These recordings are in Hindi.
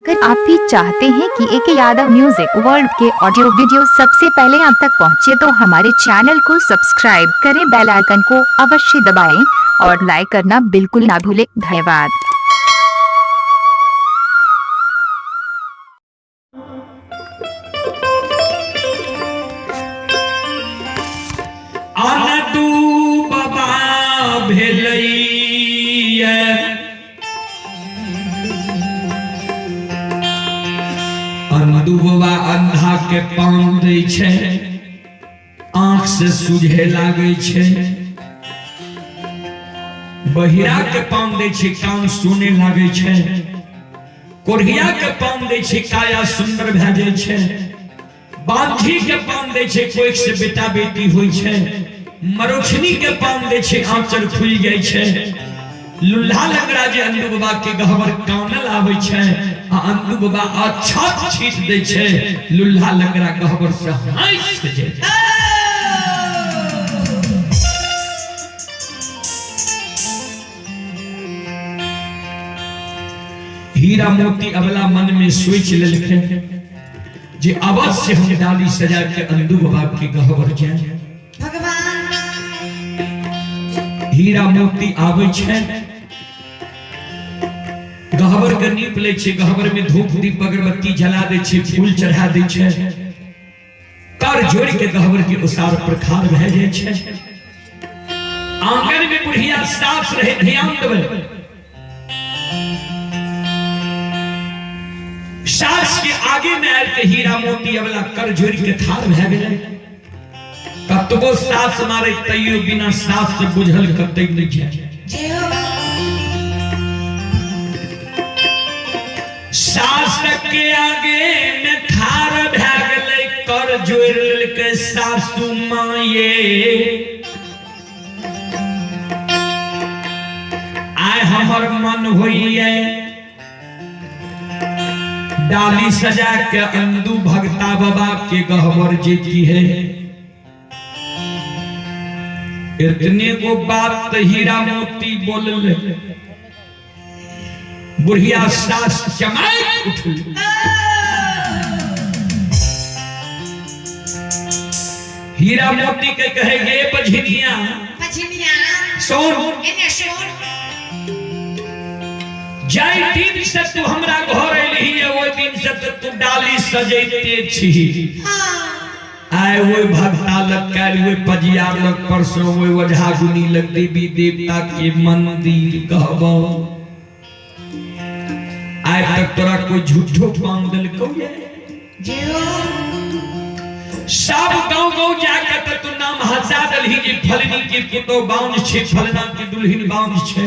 अगर आप भी चाहते हैं कि AK यादव म्यूजिक वर्ल्ड के ऑडियो वीडियो सबसे पहले आप तक पहुंचे तो हमारे चैनल को सब्सक्राइब करें, बेल आइकन को अवश्य दबाएं और लाइक करना बिल्कुल ना भूलें। धन्यवाद। अंधुबा अंधा के पान दै छै, आंख से सूझे लागे छै। बहिरा के पान दै छै, कान सुने लागे छै। कोढ़िया के पान दै छै, काया सुंदर भए जाय छै। बांझी के पान दै छै, कोख से बेटा बेटी होय छै। मरोछनी के पान दै छै, आंचल खुल जाय छै। लुल्हा लंगड़ा जे अंधु बाबा के गहवर कानल आवे छै, अंधु बाबा अछत छीट दै छै। लुल्हा लंगड़ा गहवर से हंस छै। हीरा मोती अबला मन में सोच लेलखे जे अवश्य हम डाली सजा के अंधु बाबा के गहवर जाए। भगवान हीरा मोती आवे छै, गहवर के नीप ले छै। गहवर में धूप दीप अगरबत्ती जला दे छै, फूल चढ़ा दे छै। कर जोड़ के गहवर के उसार प्रखार भए जाय छै। आंगन में बुढ़िया सास रहे, ध्यान देबै। सास के आगे में आयल के हीरा मोती अबला कर जोड़ के ठाड़ भए गेलै। कतबो सास मारे तैयो बिना सास से बुझल कतै नहीं छै। सास के आगे में ठाड़ भए गेलै, कर जोड़ लेलकै सासू माये। आय हमर मन होइए डाली सजा के अंधु भगता बाबा के गहवर जेती है। इतने को बात हीरा मोती बोल ले, बुढ़िया सास चमाक उठल। हीरा मोती के कहे गे बझनिया सोन जाय दिन से तू हमरा घर एलही है, ओय दिन से तू डाली सजैते छी। आय वो भगता लग काल वो पजियार लग परसों वो वझा गुनी लग देवी देवता के मंदिर कहबो। आय तक तोरा कोई झूठो पान दिलको ये। सब गांव गांव जाके त तू नाम हंसा दलही जे फलनी के पुतो बांझ छे, फलना के दुल्हन बांझ छे।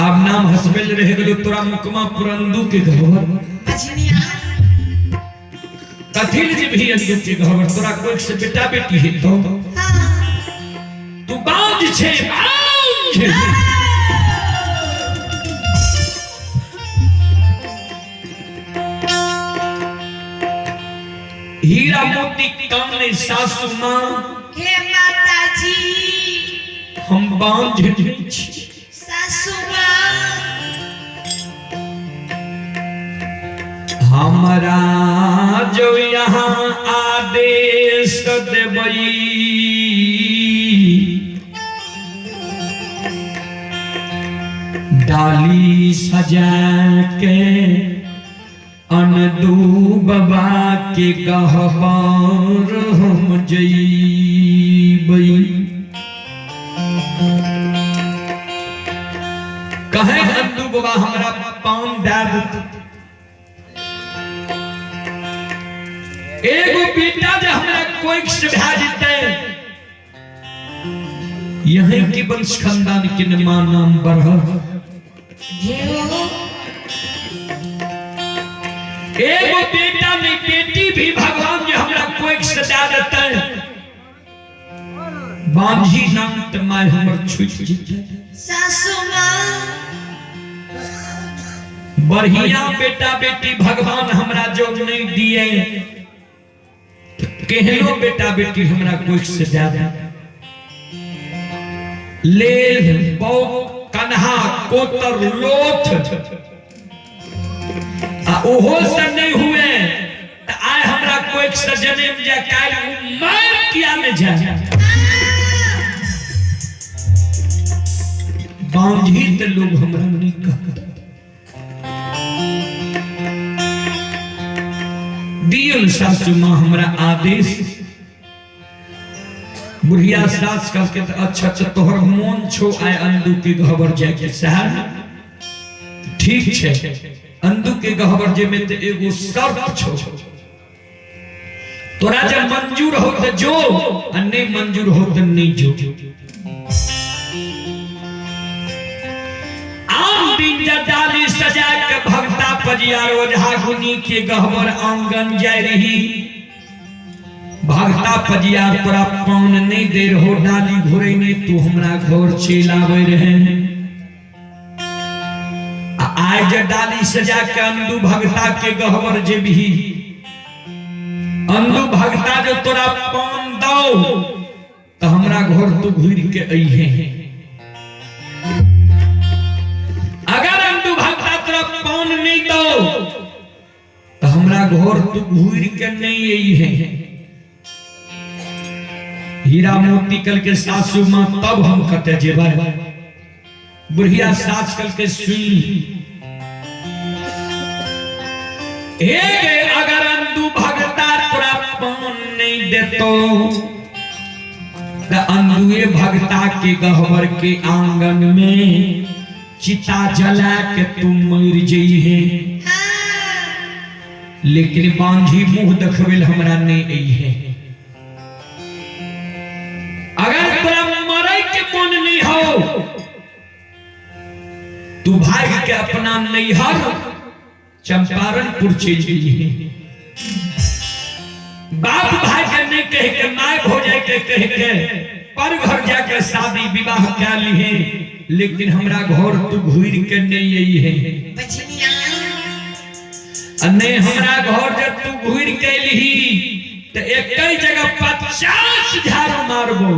अब नाम हसबेल रह गेलो तोरा मुकमा पुरंदू के घहवर। कथिल जी भी अंदू के घहवर, तोरा कोई से बेटा बेटी है तो तू बांझ छे, बांझ। हीरा मोती काने सासू मां हे माता जी हम बांझ नहीं छी। सासू मां हमरा जो यहाँ आदेश देबई, डाली सजा के अंधु बाबा के गहवर हम जइबै। कहे अंधु बाबा हमरा पान दे दे। एगो बेटा जे हमरा कोई से भए जेतै, यहीं के वंश खानदान के नाम बढ़ल। एगो बेटा नहीं बेटी भी भगवान जे हमरा कोई से दे देतै, बांझी नाम त माय हमर छूट जेतै। सासू मां बढ़िया बेटा बेटी भगवान हमरा जो नहीं दिए, केहनो बेटा बेटी हमरा कोई से दे दे। ले कन्हा कोतर लोथ ओहो से नहीं हुए तो आए हमरा कोई सजने में जा काल मार किया में जा बांझी तो लोग हमरा नहीं कहता दियन सासु मां हमरा आदेश बुढ़िया सास कह के तो अच्छा तोहर मन छो आए अंदू के गहबर जाए के शहर ठीक छे अंदू के गहबर जे में तो एगो शर्त छो तोरा जब मंजूर हो तो जो और नहीं मंजूर हो तो नहीं जो आम दिन डाली सजा के भक्ता पजिया रोझा गुनी के गहबर आंगन जाय रही भक्ता पजियार तोरा पान नहीं दे रहो डाली घोरे ने तू हमरा घर चल आवे रहे आज डाली सजा के अंदू भक्ता के गहबर जे भी अंदू भक्ता जो तोरा पान दो तो हमरा घर तू घूर के अइहे अगर अंदू भक्ता तोरा पान नहीं दो तो हमरा घर तू घूर के नहीं अइहे हीरा मोती कल के सासू मां तब हम कते जेबा बुढ़िया सास कल के सुन अगर अंदू भगता तोरा पान नहीं देतो तो अंदुए भगता के गहवर के आंगन में चिता जला के तुम मर जइहे लेकिन बांझी मुंह देखबेल हमरा नहीं अइहे अगर तोरा मरे के मन नहीं हो तू भाग के अपना नैहर चंपारणपुर चल जाइए बाप भाई के नहीं कह के माय भौजाई के कह के पर घर जाके शादी विवाह कर लिए लेकिन हमरा घर तू घूर के नहीं आई है नहीं हमरा घर जब तू घूर के ली तो एक जगह 50 झाड़ू मारबो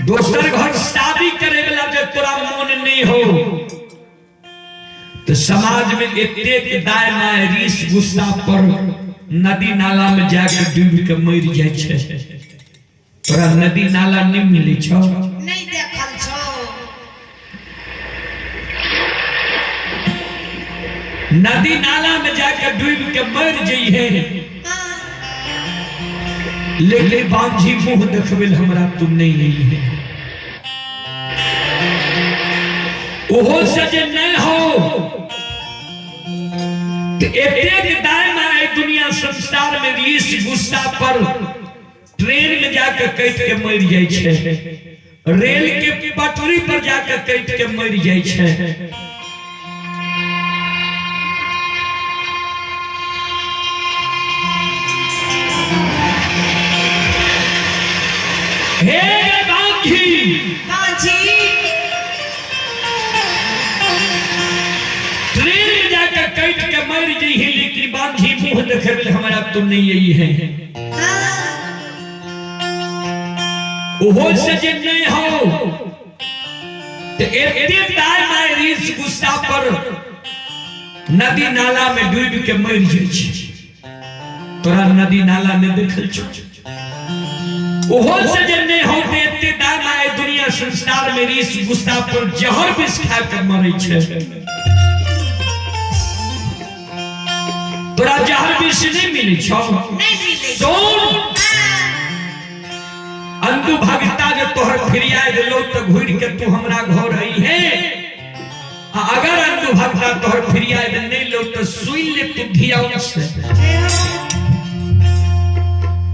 दोसर घर शादी करे वाला जब तोरा मन नहीं हो तो समाज में एतेक दाय माय रीस गुस्सा पर नदी नाला में जाके डूब के मर जाय छे तोरा नदी नाला नहीं मिले छो नहीं देखल छो नदी नाला में जाके डूब के मर जइहे लेकिन बांझी मुंह देखबेल हमरा तुम नहीं आई है ओहो सजे नहीं हो तो एतेक दायमा है दुनिया संसार में रीस गुस्सा पर ट्रेन में जाकर कट के मर जाय छे रेल के पटरी पर जाकर कट के मर जाय छे हे बांझी बांझी ट्रेन में जाकर कट के मर जइहे लेकिन बांझी मुंह देखबेल हमरा तुम नहीं आई है ओहो सजे नहीं हो तो एते दाय माय रीस गुस्सा पर नदी नाला में डूब के मर जाय छे तोरा नदी नाला में देखल छो ओहो सजे नहीं हो एते दाय माय दुनिया संसार में रीस गुस्सा पर जहर विष खा के मरै छे तोरा जहर विष नहीं मिले छो नहीं मिले सुन अंदू भगता जो तोहर फिरिया दिलो तो घूर के तू हमरा घर आई है अगर अंदू भगता तोहर फिरिया नहीं लो तो सुन ले तू धियान से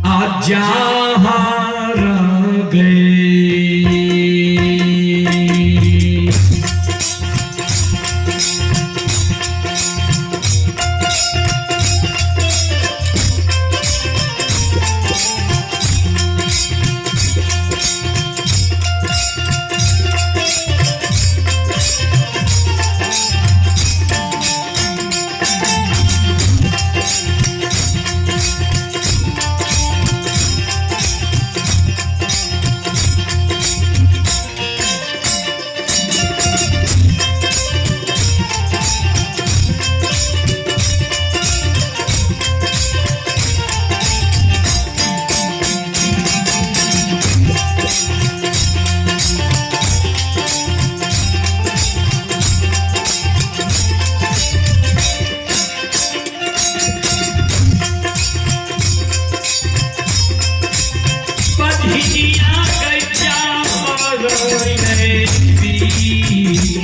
आजा गए बहिनिया गैया मरई पी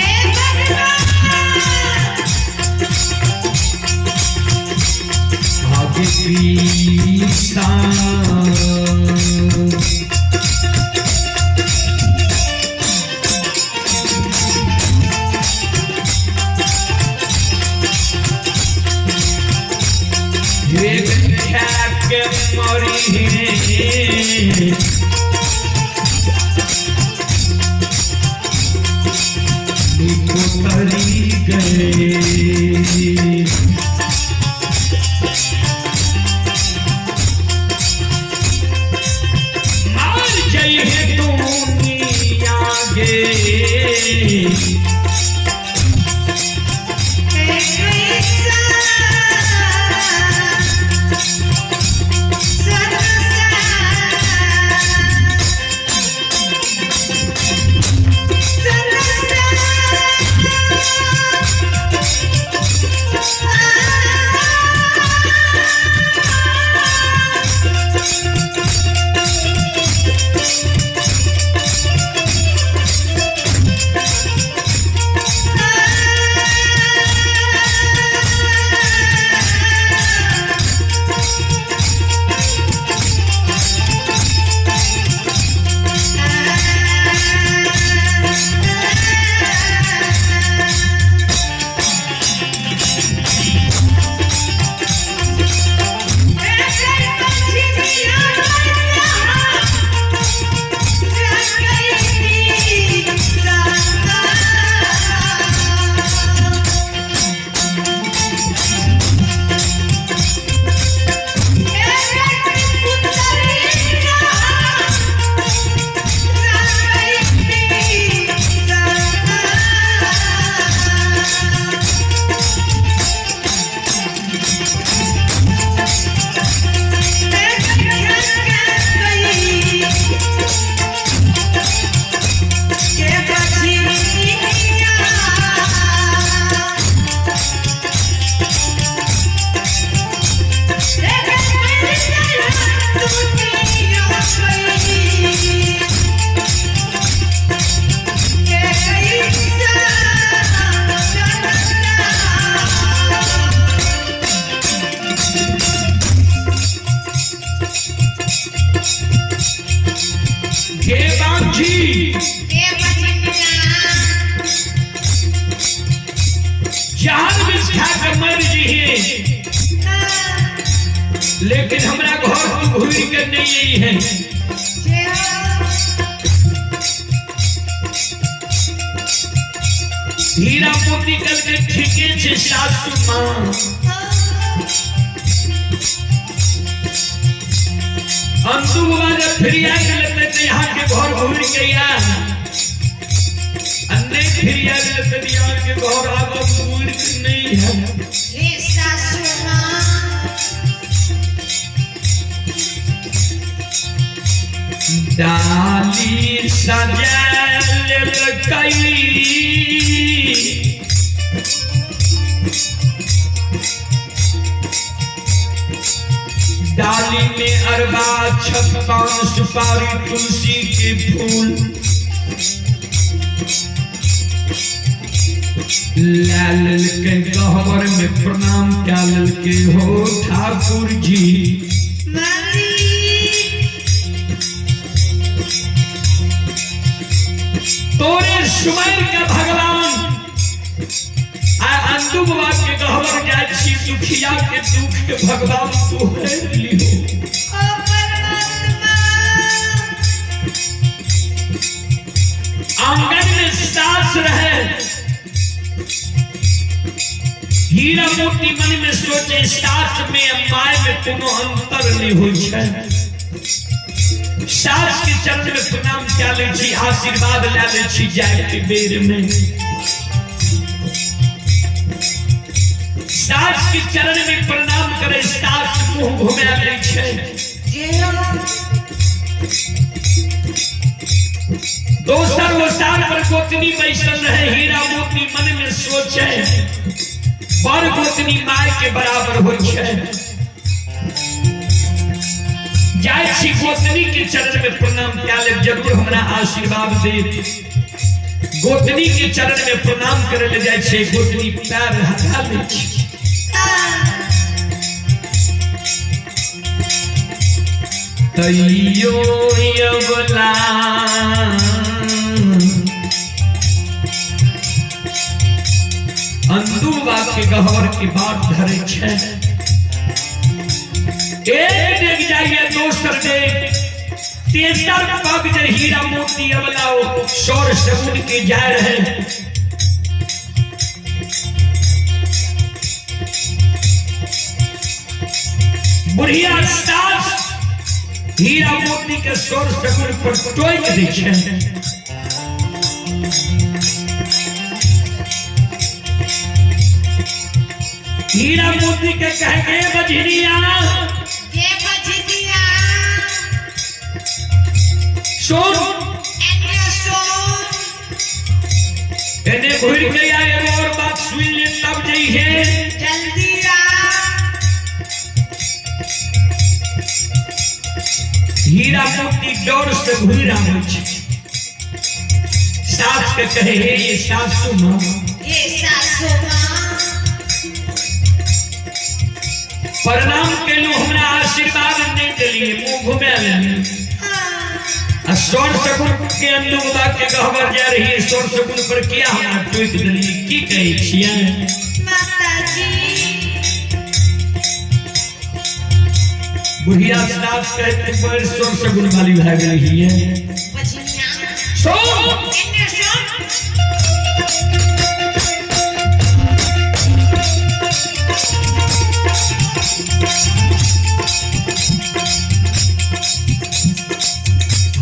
आगे पीसा के मरी उतरी गए मार जाइए दुनिया गे लेकिन हमरा घर तू घूर के नहीं यही है हीरा मोती कल के ठीके छे सासू मां अंतु वाला फिरिया के लेते यहाँ के घर घूर के या अन्य फिरिया के लेते यहाँ के घर आगे घूर के नहीं है सासू मां डाली सजल कई डाली में अरबा छप्पन सुपारी तुलसी के फूल लाल के गहवर में प्रणाम डाल के हो ठाकुर जी तोरे सुमैर के भगवान अंदु बाबा के गहवर जाय छी दुखिया के दुख के भगवान तू है लियो ओ परमात्मा आंगन में सास रहे हीरा मोती मन में सोचे सास में माय में कोनो अंतर नहीं होई छै सास के चरण में प्रणाम क्या ले छी आशीर्वाद ले ले छी जाय के बेर में सास के चरण में प्रणाम करे सास मुंह घुमा ले छै दोसर वो साल पर गोतनी बैसल रहे हीरा मोती मन में सोचे बड़ गोतनी माय के बराबर हो छै जाय छी गोतनी के चरण में प्रणाम क्या जरूर हमरा आशीर्वाद दे। गोतनी के चरण में प्रणाम करे ले जाय छे, गोतनी पैर हटा ले छी। तैयो यवला अंदुबा के गहवर की बात धरे छे। एक डेग जाइए दोसर डेग तेसर पग जे हीरा मोती अवला सौर सगुन के जा रहे। बुढ़िया सास हीरा मोती के सौर सगुन पर टोक दै छै। हीरा मोती के कहे के बजरिया ये बजरिया सुन एने सुन एने घुर के आए और बात सुन ले तब जइहे जल्दी आ। हीरा मोती डर से घुर आवे छै। सास के कहे हे ये सासू मां, ये सासू मां प्रणाम केलू हमरा आशीर्वाद नहीं देलिए, मुंह घुमा लेली। सौर सगुन के अंदुबा के गहवर जा रही है, सौर सगुन पर किया हमरा टोक देली। की कहे छियै माताजी बुढ़िया सास कहते पर सौर सगुन वाली भाग रही है। बजरिया सो एने सुन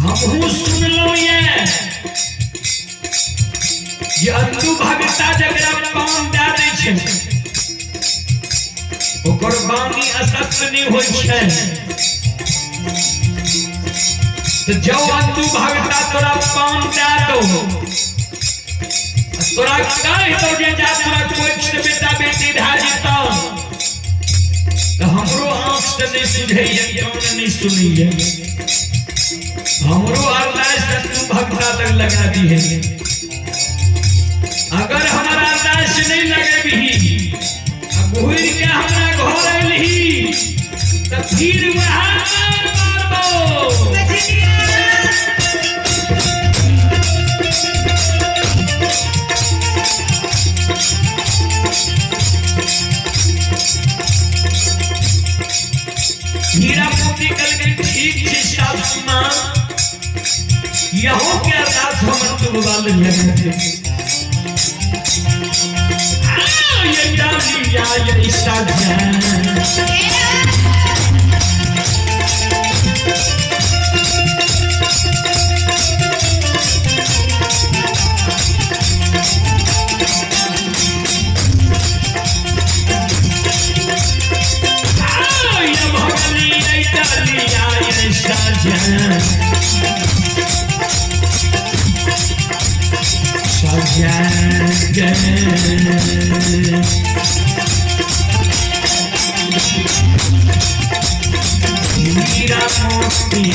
हमहू सुन लो ये अंदु भगता जकरा पान दे दै छै ओकर बानी असत्य नहीं होय छै। तो जो अंदु भगता तोरा पान दे दो तोरा कह दो जे जा तोरा कोई से बेटा बेटी धा जेता तो हमरो आंख से नहीं सुझैया, कान नहीं सुनैया। हमरो अरदास तू भक्ता तक लगा दी है। अगर हमारा अरदास नहीं लगे भी घूर के हमरा घर अइलही तो फिर वहां मारबो। हीरा मोती कल के ठीक छै सासू मां, यहों के अरदास हम तो वाले लगे थे। ये डालिया ये साजन ये भगली ये डालिया ये साजन हीरा मोती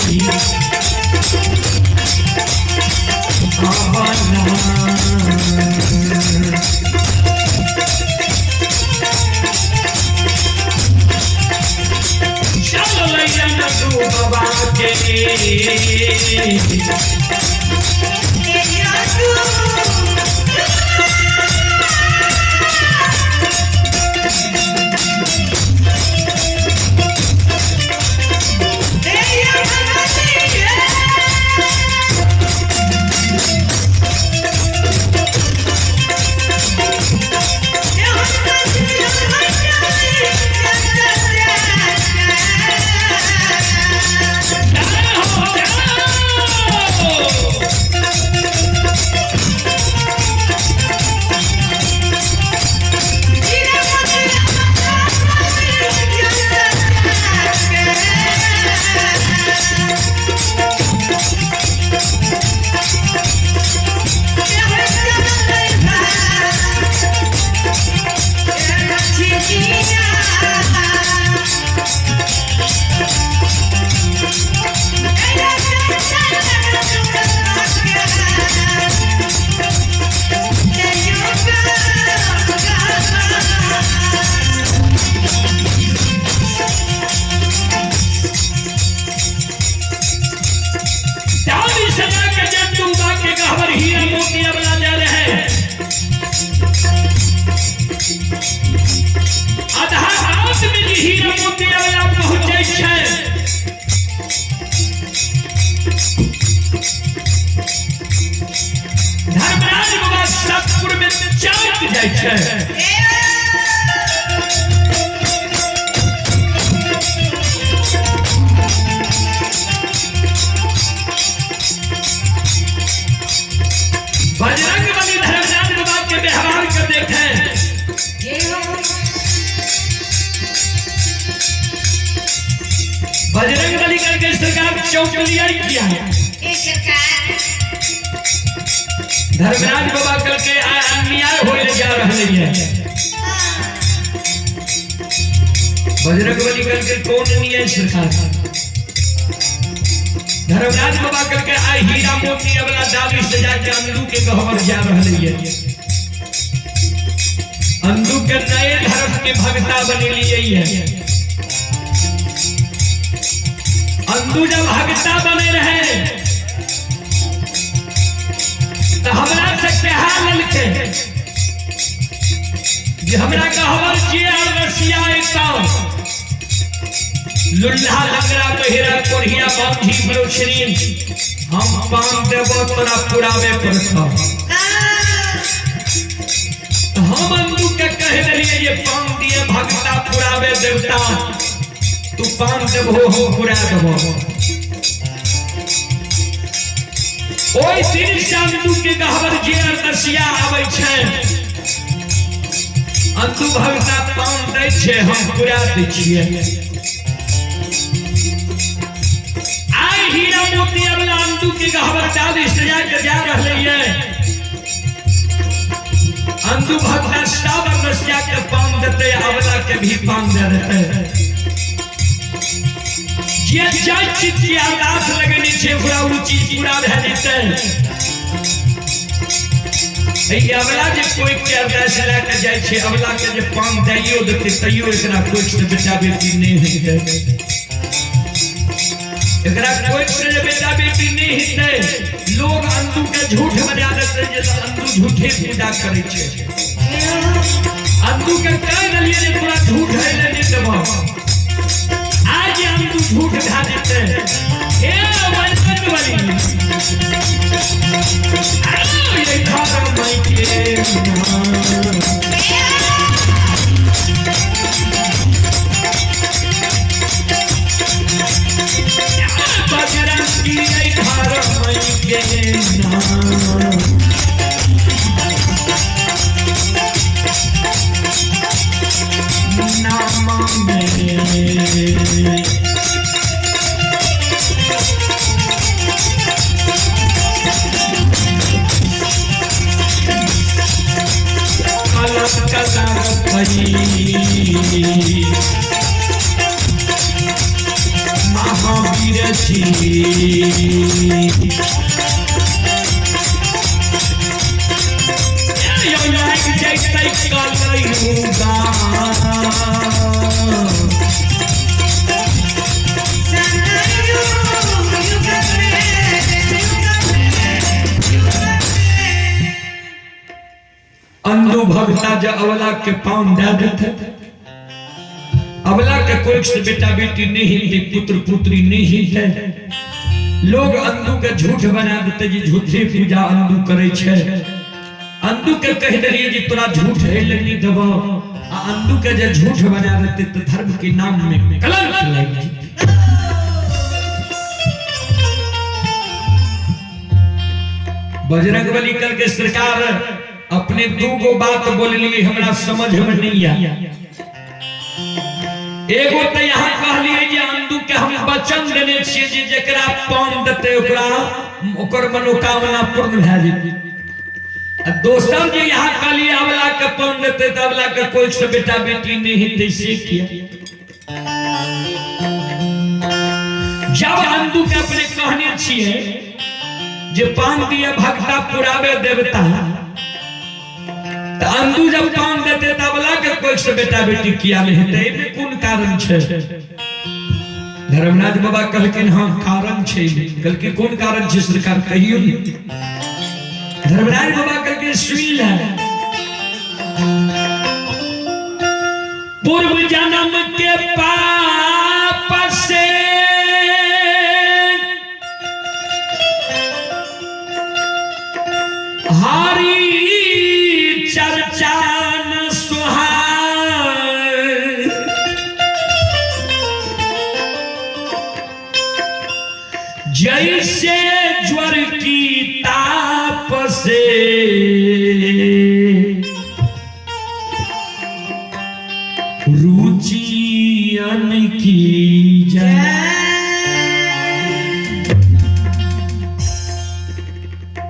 चलो लैया नदू बाबा के सजा के जंतुबा के गहवर हीरा मोती अबला जा रहे आधा रात में जे हीरा मोती अबला पहुंचे छै धर्मराज बाबा सतपुर में चौक जाय छै बजरंग बली धर्मराज बाबा के व्यवहार को देखें बजरंग बली करके सरकार चौकलिया किया है धर्मराज बाबा करके अन्याय होने जा रहे हैं बजरंग बली करके कौन न्याय सरकार धर्मराज बाबा करके आई हीरा मोती अबला डाली से जाके अंधु के गहवर जा रहे हैं अंधु के नए धर्म के भगता बने लिए है अंधु जब भगता बने रहे तो हमरा से कहा ललके जे हमरा गहवर जिया रसिया एकता लुल्हा लंगड़ा बहिरा कोढ़िया बांधी बरोछरीन हम पान देबो तोरा पुरावे परछा हम अंदू के कह देलिए ये पान दिए भगता पुरावे देवता तू पान देबो हो पुरा देबो ओई दिन अंदू के गहवर जिया रसिया आबै छै अंदू भगता पान दै छै हम पुरा दै छियै हीरा मोती अबला अंधु के गहवर डाली सजा के जा रहे हैं अंधु भगता सब रसिया के पान देते अबला के भी पान दे देते जे जाय चित की अरदास लगनी छे पूरा उ चीज पूरा भ जेते ए अबला जे कोई के अरदास लेके जाय छे अबला के जे पान दैयो देते तैयो एकरा कोई से बेटा बेटी नहीं हेते एकरा कोई से बेटा बेटी नहीं हिते लोग अंधु के झूठ बजा देते जे अंधु झूठे पूजा करे छे अंधु के कह देलिए जे पूरा झूठ है ले नहीं देबो आज अंधु झूठ ढा देते ए वैष्णव वाली ये खारा माई के बजरंग की आई खारा माई के नाम में महावीर जी अंधु भगता जो अवला के पाँव दे देते अवला के कोई से बेटा बेटी नहीं हिलते पुत्र पुत्री नहीं हिलते लोग अंधु के झूठ बना देते जी झूठे पूजा अंधु करे छे अंधु के कह देलिए जी तोरा झूठ है नहीं देबो आ अंधु के जे झूठ बना देते तो धर्म के नाम में कलंक लग जेते बजरंग बली करके सरकार अपने दो गो बात बोल लिए हमरा समझ में नहीं आया एगो तो यहाँ कहलिए जे अंधु के हम वचन देने छिए जे जेकरा पान देते ओकरा ओकर मनोकामना पूर्ण भ जेते आ दोसर जे यहाँ कहलिए अबला के पान देते त अबला के कोई से बेटा बेटी नहीं हिते से किया जब अंधु के अपने कहने छिए जे पान दिए भगता पुरावे देवता अंधु जब पान देते तबला के कोई से बेटा बेटी किया नहीं हेते एमे कोन कारण छे धर्मराज बाबा कहलकिन हाँ कारण छे। कहलकिन कोन कारण छे सरकार कहियो ने। धर्मराज बाबा कहलकिन सुन ले, पूर्व जन्म के पाप से हारी चर्चा न सुहार, जैसे ज्वर की ताप से रुचि अन्न की जाए।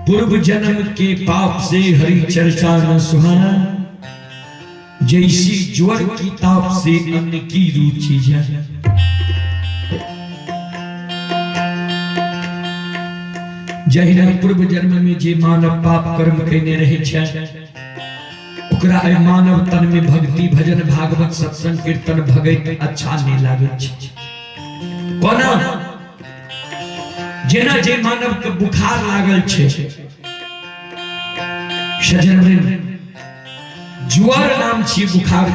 पूर्व जन्म के पाप से हरि चर्चा न सुहाना, जैसी ज्वर की ताप से अन्न की रुचि जाए। जहिना पूर्व जन्म में जे मानव पाप कर्म कैने रहे छै, ओकरा ए मानव तन में भक्ति भजन भागवत सत्संग कीर्तन भगत अच्छा नहीं लागे छै। कोना जेना जे मानव के बुखार लागल छे, सजन ज्वर नाम छी बुखार।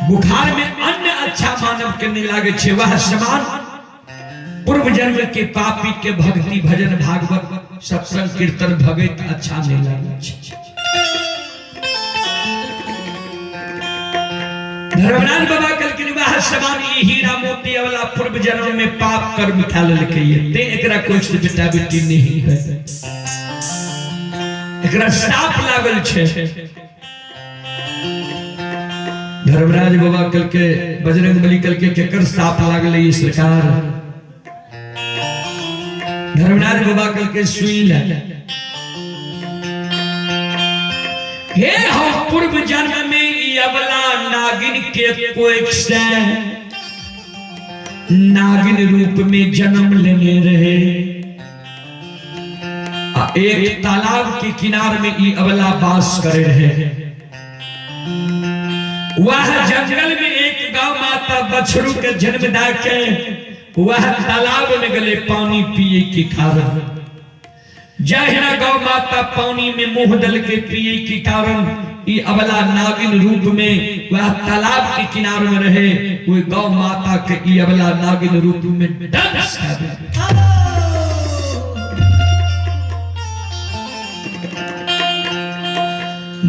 बुखार में अन्न अच्छा मानव के नहीं लागे छे, वह समान पूर्व जन्म के पापी के भक्ति भजन भागवत सत्संग कीर्तन भगत अच्छा नहीं लागे छे। धर्मराज बाबा कहलकिन वह समान ये हीरा मोती वाला पूर्व जन्म में पाप कर्म खा लेलकै, ते एकरा कोई से बेटा बेटी नहीं है, एकरा साप लागल छे। धर्मराज बाबा कहलके, बजरंग बली कहलके केकर साप लागल है सरकार। धर्मराज बाबा कहलके सुन ले, हे हो पूर्व जन्म में अबला नागिन के कोख से नागिन रूप में जन्म लेने रहे। एक तालाब के किनारे में ई अबला वास करे रहे। वह जंगल में एक गौ माता बछड़ू के जन्म दे के वह तालाब में गले पानी पिए के कारण, जहिना गौ माता पानी में मुंह डल के पिए के कारण ई अबला नागिन रूप में वह तालाब के किनारे में रहे। वो गौ माता के ई अबला नागिन रूप में दंश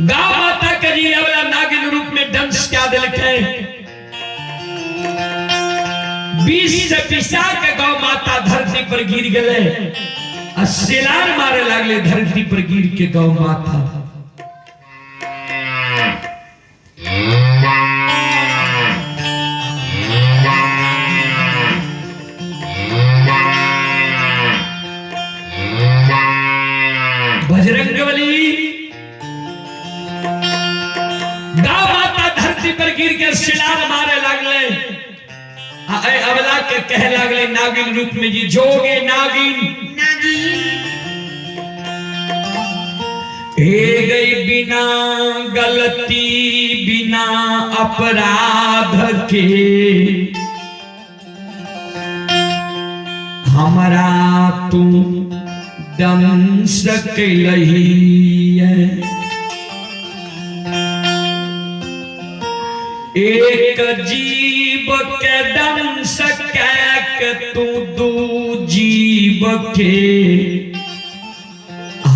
गौ माता के ई अबला नागिन रूप में दंश क्या दिलके। 20 से पिसा के गौ माता धरती पर गिर गए, सिलार मारे लागले धरती पर गिर के गौ माता। बजरंगबली गौ माता धरती पर गिर के सिलार मारे लागले। अबला के कहे लागले नागिन रूप में, जी जोगे नागिन हे गई बिना गलती बिना अपराध के, हमरा तू दंश कैलही है। एक जीव के दंश के तू दू जीव के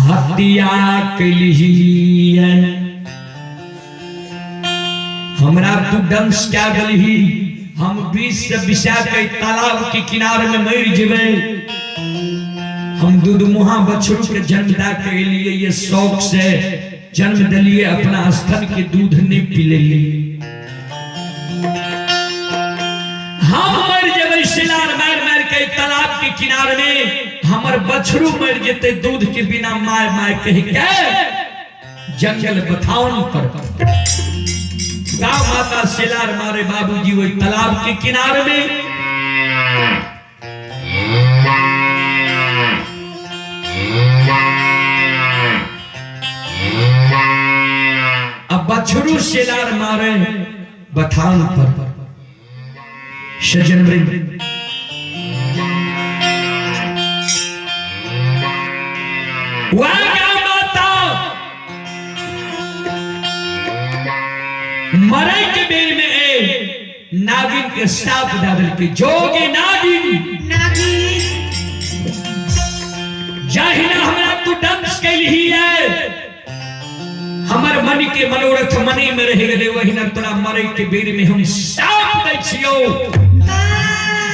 हत्या कैलही है। हमरा तू दंश क्या गलही, हम 20 से बिसा के तालाब के किनारे में मर जेबे। हम दूध मुहा बछड़ू के जन्म दा के लिए ये शौक से जन्म दिलिए, अपना स्तन के दूध नहीं पी लिए। हम मर जेबे सिलार मार मार के तालाब के किनारे में, हमर बछड़ू मर जेते दूध के बिना माय माय कह के जंगल बथावन पर। गौ माता सिलार मारे बाबूजी वही तालाब के किनारे में। अब बछड़ू सिलार मारे बथान पर। सज्जन वृंद, मरे के बेर में ए नागिन के साप डाल के जोगे नागिन जाहिना हमरा तू डांस कैली है, हमर मन के मनोरथ मनी में रह गए, वही न तोरा मरे के बेर में हम साप दै छियो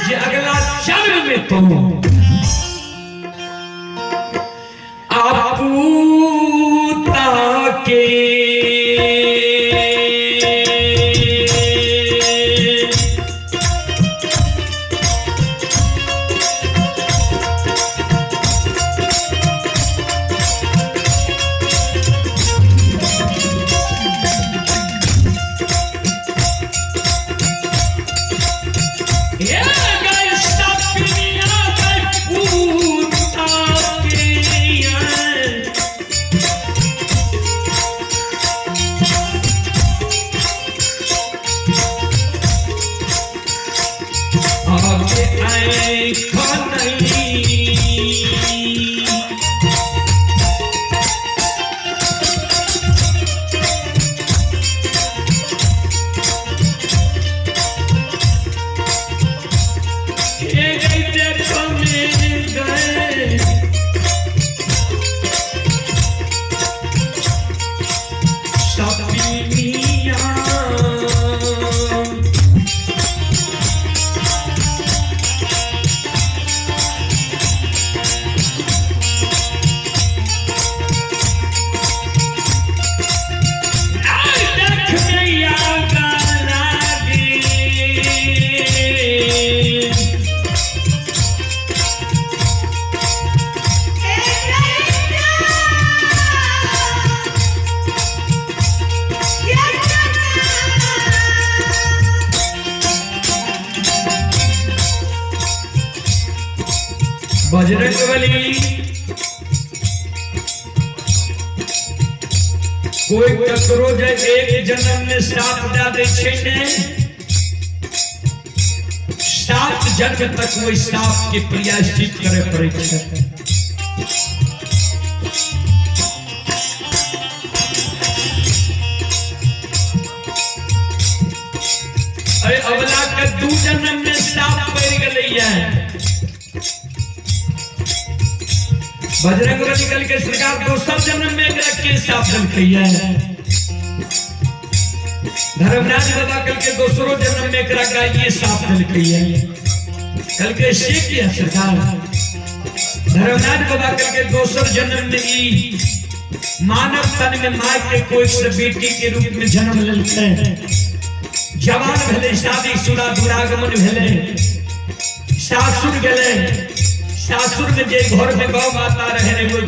जे अगला जन्म में तो आपूता के बजरंगबली कोई ककरो जे एक जन्म में साप दे दे छै ने, 7 जन्म तक वही साप के प्रायश्चित करे पड़े छै। अरे अबला के 2 जन्म में साप पड़ गले है, बजरंगबली कल के सरकार दोसर जन्म में के साप दलकै है, धर्मराज बाबा कल के दोसरो जन्म में ये साप दलकै है, कल के से किया सरकार धर्मराज बाबा कल के दोसर जन्म में ई मानव तन में माय के कोई से बेटी के रूप में जन्म लेलकै, जवान भेले, शादीशुदा दुरागमन भेले, सासुर गेले, सासुर में जे घर में गौ माता रहे कोई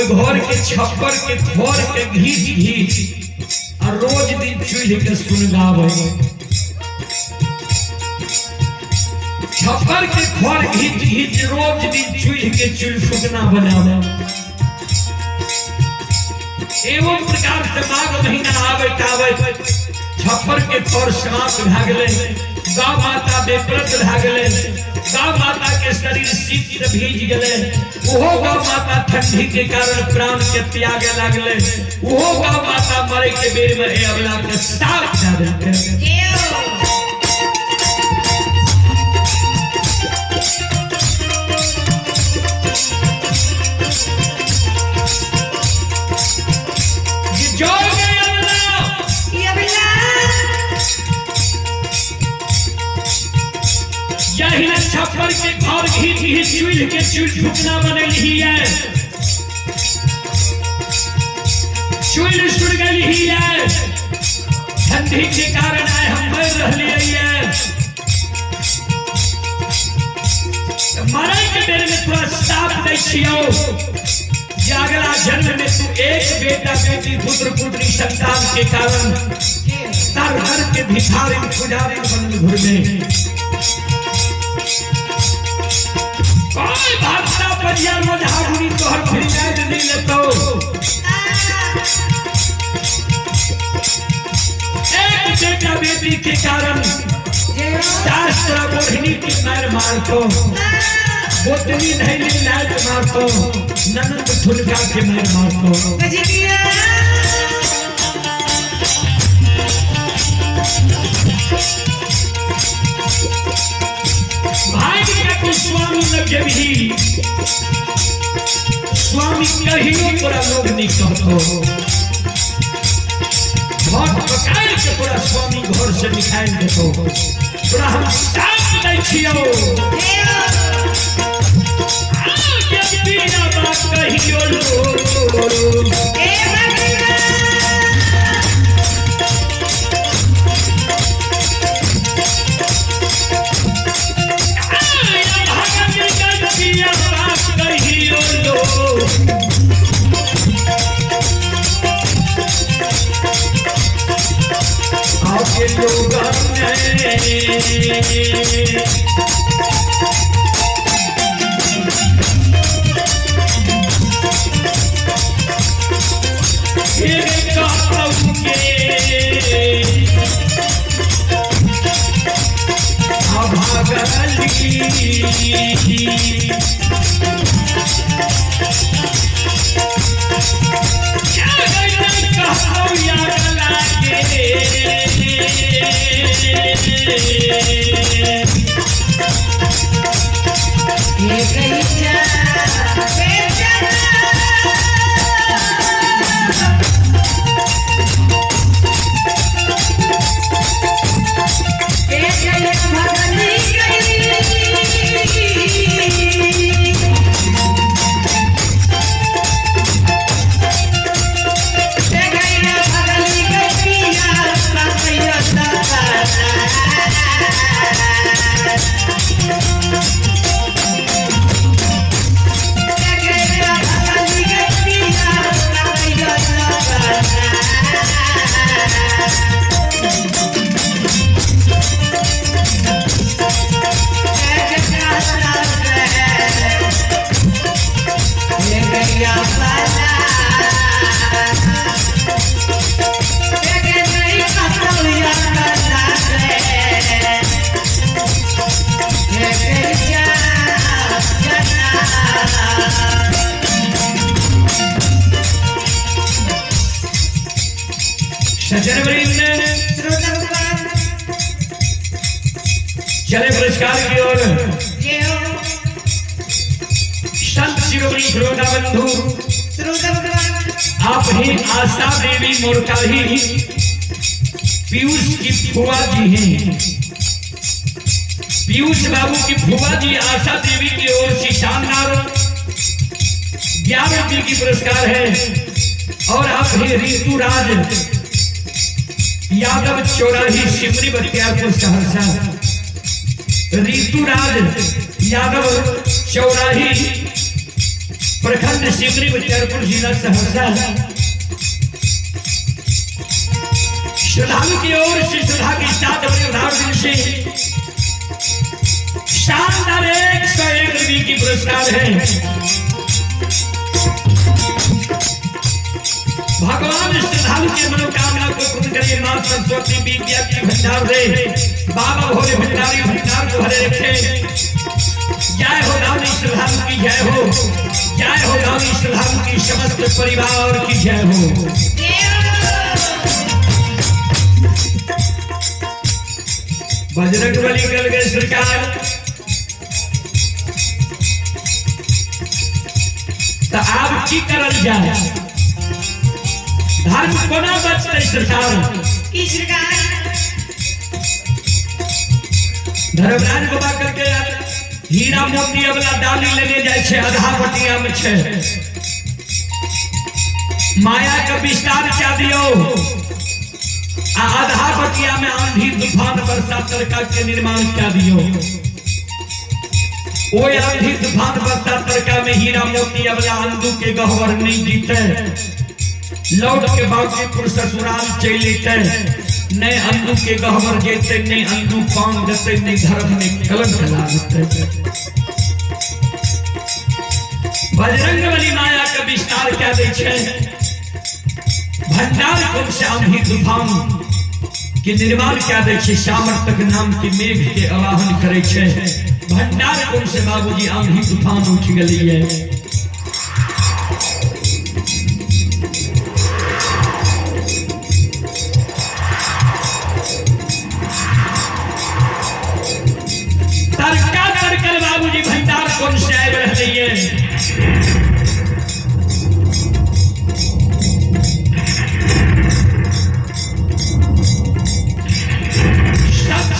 घर के छप्पर के खोर के घीच और रोज दिन चूल्हे के सुनगावे, छप्पर के खोर घीच रोज दिन चूल्हे के चुलफुकना बनावे। एवं प्रकार से माघ महीना आवे छप्पर के खोर समाप्त भ गेले, गौ माता बेव्रत भ गेले, गौ माता के शरीर शीत से भीज गए, ओहो गौ माता ठंडी के कारण प्राण के त्यागे लगले, ओहो गौ माता मरे के बेर में ए अबला के साप दे देलकै। छप्पर के घर घीच चूल्हे के चुलफुकना बनली है, चूल्ह सुड़ गई है, ठंडी के कारण आए हम मर रही है, मरे के बेर में तोरा साप दै छियो जे अगला जन्म में तू एक बेटा बेटी पुत्र पुत्री संतान के कारण तार घर के भिखारी पुजारी बन घूमे, कोई भाषा परिया मझागुनी तोहर फिरनाई नहीं लेतो, एक बेटा बेटी के कारण शास्त्र बोधनी की मार मारतो बोतनी धैली लाइट मारतो ननद ठुलका के मार मारतो बजनिया भाई के स्वामी लगे भी स्वामी कहियो तोरा लोग नहीं कहतो बहुत पकाए के तोरा स्वामी घर से निकाल देतो तोरा हम साथ नहीं छियो आगे बिना बात कहियो लोग ए बजनिया चले पुरस्कार की ओर संत शिरोमणि श्रोता बंधु आप ही आशा देवी मोरकाही पीयूष की फुआ जी हैं पीयूष बाबू की फुआ जी आशा देवी की ओर से शानदार 11 रुपये की पुरस्कार है और आप ही ऋतुराज यादव चौराही सिमरी बख्तियारपुर सहरसा ऋतुराज यादव चौराही प्रखंड सिमरी बख्तियारपुर जिला सहरसा श्रद्धालु की ओर से श्रद्धा के साथ अपने उधार दिल से शानदार 101 रुपये की पुरस्कार है भगवान श्रद्धालु के मनोकामना को पूर्ण करे मां सरस्वती विद्या की भंडार दे बाबा भोले भंडारी भंडार को भरे रखे जय हो दानी श्रद्धालु की जय हो दानी श्रद्धालु की समस्त परिवार की जय हो बजरंग बली कर गए सरकार तो आप की करल जाए धर्म कोना बचते सरकार की सरकार धर्मराज बाबा करके हीरा मोती वाला डाली लेने जाए छे आधा पटिया में छे माया का विस्तार क्या दियो आधा पटिया में आंधी तूफान वर्षा तरका के निर्माण क्या दियो वो आंधी तूफान वर्षा तरका में हीरा मोती वाला अंधु के गहवर नहीं जीते लौट के बागीपुर ससुराल चलते नहीं अंधु के गहवर जेते नहीं अंधु पान देते नहीं धर्म में कलंक लागते बजरंग बली माया का विस्तार क्या दे छे भंडार कुल से आंधी तूफान कि निर्माण क्या दे छे सामर्थक नाम के मेघ के आवाहन करे छे भंडार कुंड से बाबूजी आंधी तूफान उठ गई है। तरका तरकल बाबूजी भंडार कुंड से आए रही है।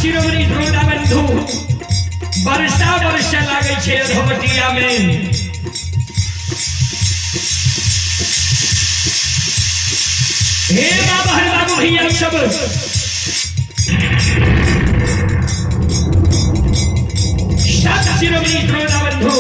शिरोमणि द्रोणा बंधु वर्षा वर्षा लागे छे अधोवटिया में। हे बाबा हे बाबू भैया सब सब शिरोमणि द्रोणा बंधु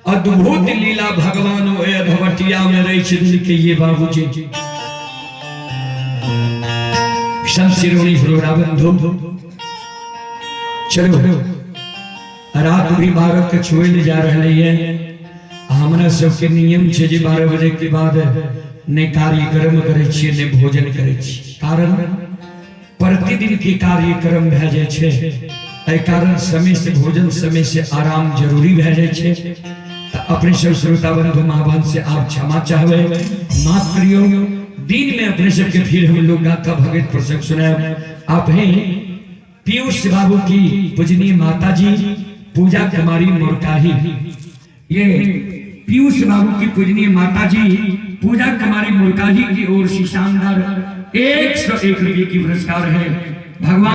अद्भुत लीला भगवान अधवटिया में रही के ये बाबूजी संत शिरोमणि द्रोणा बंधु चलो रात भी 12 के छुए ले जा रही है। हमरा सबके नियम छे जे 12 बजे के बाद ने कार्यक्रम करे छिए ने भोजन करे छी कारण प्रतिदिन के कार्यक्रम भए जाय छे एहि कारण समय से भोजन समय से आराम जरूरी भए जाय छे। अपने सब श्रोता बंधु महावन से आप क्षमा चाहवे माफ करियो। दिन में अपने सबके फिर हम लोग गाथा भगत प्रसंग सुनाए। आप हैं पीयूष बाबू की पूजनीय माता जी पूजा कुमारी मुरकाही। ये पीयूष बाबू की पूजनीय माता जी पूजा कुमारी मुरकाही की ओर से शानदार 101 रुपये की पुरस्कार है। भगवान